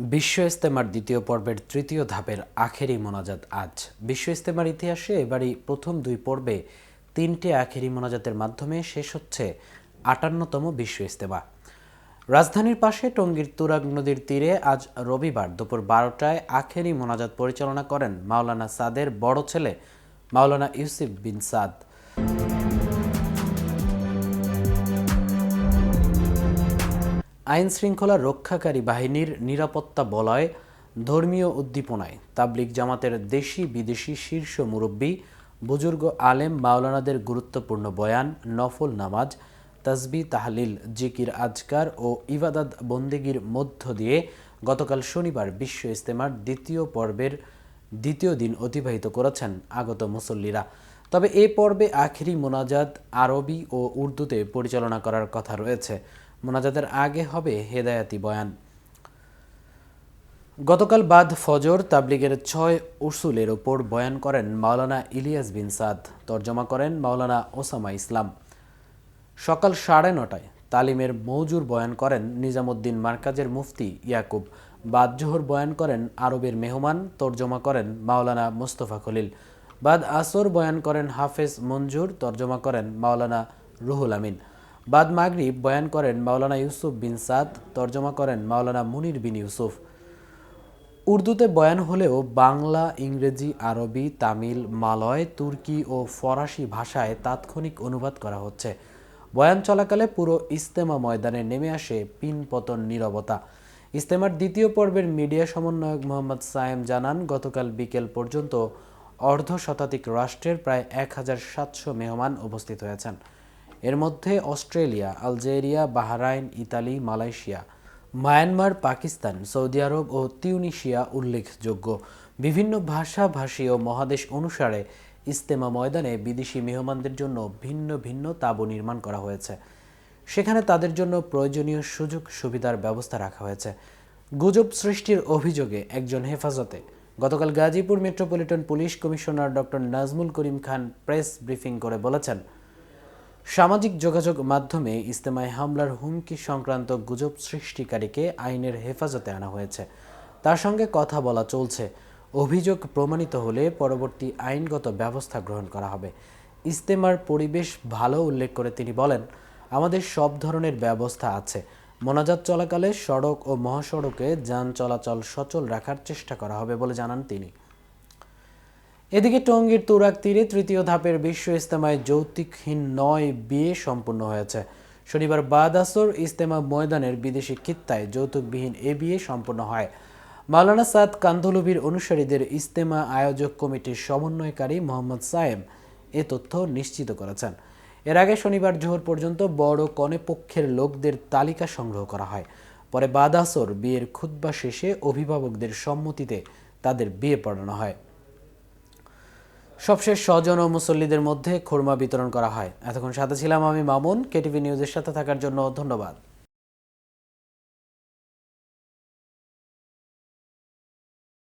বিশ্ব ইজতেমার দ্বিতীয় পর্বের তৃতীয় ধাপের আখেরি মোনাজাত আজ। বিশ্ব ইজতেমার ইতিহাসে এবারই প্রথম দুই পর্বে তিনটি আখেরি মোনাজাতের মাধ্যমে শেষ হচ্ছে ৫৮তম বিশ্ব ইজতেমা। রাজধানীর পাশে টঙ্গীর তুরাগ নদীর তীরে আজ রবিবার দুপুর ১২টায় আখেরি মোনাজাত পরিচালনা করেন মাওলানা সাদের বড় ছেলে মাওলানা ইউসুফ বিন সাদ। আইন শৃঙ্খলা রক্ষাকারী বাহিনীর নিরাপত্তা বলয়, ধর্মীয় উদ্দীপনায় তাবলিগ জামাতের দেশি বিদেশি শীর্ষ মুরব্বী, বুজুর্গ আলেম মাওলানাদের গুরুত্বপূর্ণ বয়ান, নফল নামাজ, তাসবিহ তাহলিল, জিকির আজকার ও ইবাদত বন্দেগীর মধ্য দিয়ে গতকাল শনিবার বিশ্ব ইজতেমার দ্বিতীয় পর্বের দ্বিতীয় দিন অতিবাহিত করেছেন আগত মুসল্লিরা। তবে এ পর্বে আখেরি মোনাজাত আরবি ও উর্দুতে পরিচালনা করার কথা রয়েছে। মোনাজাতের আগে হবে হেদায়াতি বয়ান। গতকাল বাদ ফজর তাবলিগের ৬ উসুলের ওপর বয়ান করেন মাওলানা ইলিয়াস বিন সাদ, তর্জমা করেন মাওলানা ওসামা ইসলাম। সকাল ৯:৩০টায় তালিমের মৌজুর বয়ান করেন নিজামুদ্দিন মার্কাজের মুফতি ইয়াকুব। বাদ জোহর বয়ান করেন আরবের মেহমান, তর্জমা করেন মাওলানা মোস্তফা খলিল। বাদ আসর বয়ান করেন হাফেজ মঞ্জুর, তর্জমা করেন মাওলানা রুহুল আমিন। বাদ মাগরিব বয়ান করেন মাওলানা ইউসুফ বিন সাদ, তর্জমা করেন মাওলানা মুনির বিন ইউসুফ। উর্দুতে বয়ান হলেও বাংলা, ইংরেজি, আরবি, তামিল, মালয়, তুর্কি ও ফরাসি ভাষায় তাৎক্ষণিক অনুবাদ করা হচ্ছে। বয়ান চলাকালে পুরো ইজতেমা ময়দানে নেমে আসে পিনপতন নীরবতা। ইজতেমার দ্বিতীয় পর্বের মিডিয়া সমন্বয়ক মোহাম্মদ সায়েম জানান, গতকাল বিকেল পর্যন্ত অর্ধশতাধিক রাষ্ট্রের প্রায় ১,৭০০ মেহমান উপস্থিত হয়েছেন। এর মধ্যে Australia, Algeria, Bahrain, Italy, Malaysia, Myanmar, Pakistan, সৌদি আরব ও তিউনিসিয়া উল্লেখযোগ্য। বিভিন্ন ভাষাভাষী ও মহাদেশ অনুসারে ইজতেমা ময়দানে বিদেশি মেহমানদের জন্য ভিন্ন ভিন্ন তাঁবু নির্মাণ করা হয়েছে। সেখানে তাদের জন্য প্রয়োজনীয় সুযোগ সুবিধার ব্যবস্থা রাখা হয়েছে। গুজব সৃষ্টির অভিযোগে একজন হেফাজতে। গতকাল Gazipur metropolitan police commissioner doctor Nazmul Karim Khan press briefing করে বলেছেন, সামাজিক যোগাযোগ মাধ্যমে ইজতেমায় হামলার হুমকি সংক্রান্ত গুজব সৃষ্টিকারীকে আইনের হেফাজতে আনা হয়েছে। তার সঙ্গে কথা বলা চলছে। অভিযোগ প্রমাণিত হলে পরবর্তী আইনগত ব্যবস্থা গ্রহণ করা হবে। ইজতেমার পরিবেশ ভালো উল্লেখ করে তিনি বলেন, আমাদের সব ধরনের ব্যবস্থা আছে। মোনাজাত চলাকালে সড়ক ও মহাসড়কে যান চলাচল সচল রাখার চেষ্টা করা হবে বলে জানান তিনি। এদিকে টঙ্গীর তুরাগ তীরে তৃতীয় ধাপের বিশ্ব ইজতেমায় যৌতুকহীন ৯ বিয়ে সম্পন্ন হয়েছে। শনিবার বাদ আসর ইজতেমা ময়দানের বিদেশি খিত্তায় যৌতুকবিহীন এ বিয়ে সম্পন্ন হয়। মাওলানা সাদ কান্ধলভির অনুসারীদের ইজতেমা আয়োজক কমিটির সমন্বয়কারী মোহাম্মদ সায়েম এ তথ্য নিশ্চিত করেছেন। এর আগে শনিবার জোহর পর্যন্ত বড় কনে পক্ষের লোকদের তালিকা সংগ্রহ করা হয়। পরে বাদ আসর বিয়ের খুতবা শেষে অভিভাবকদের সম্মতিতে তাদের বিয়ে পড়ানো হয়। সবশেষ স্বজন ও মুসল্লিদের মধ্যে খুরমা বিতরণ করা হয়। এতক্ষণ সাথে ছিলাম আমি মামুন। কেটিভি নিউজের সাথে থাকার জন্য ধন্যবাদ।